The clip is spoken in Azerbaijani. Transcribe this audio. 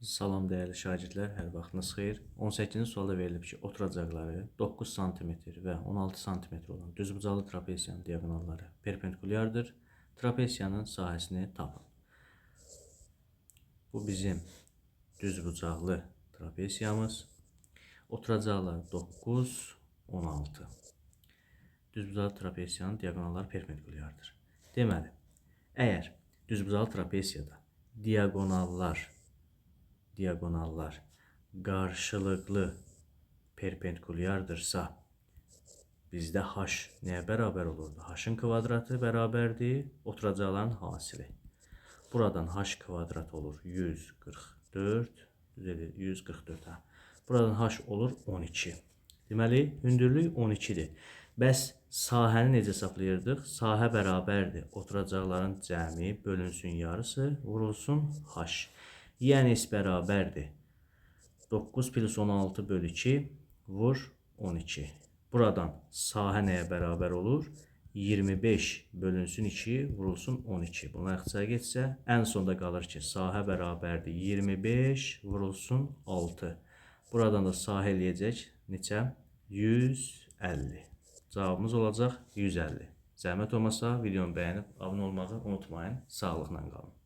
Salam dəyərli şagirdlər, hər vaxtınız xeyir. 18-ci sualda verilib ki, oturacaqları 9 sm və 16 sm olan düzbucaqlı trapesiyanın diaqonalları perpendikulyardır. Trapesiyanın sahəsini tapın. Bu bizim düzbucaqlı trapesiyamız. Oturacaqlar 9, 16. Düzbucaqlı trapesiyanın diaqonalları perpendikulyardır. Deməli, əgər düzbucaqlı trapesiyada diaqonallar qarşılıqlı perpendikulyardırsa, bizdə h nəyə bərabər olurdu? H-ın kvadratı bərabərdir oturacaqların hasili. Buradan h kvadrat olur 144, 144. Buradan h olur 12. Deməli, hündürlük 12-dir. Bəs sahəni necə hesablayırdıq? Sahə bərabərdir oturacaqların cəmi bölünsün yarısı vurulsun h. Yəni s bərabərdir 9 plus 16 bölü 2 vur 12. Buradan sahə nəyə bərabər olur? 25 bölünsün 2 vurulsun 12. Bunlar ixtisara getsə, ən sonda qalır ki, sahə bərabərdir 25 vurulsun 6. Buradan da sahə eləyəcək neçə? 150. Cavabımız olacaq 150. Zəhmət olmasa videonu bəyənib abunə olmağı unutmayın. Sağlıqla qalın.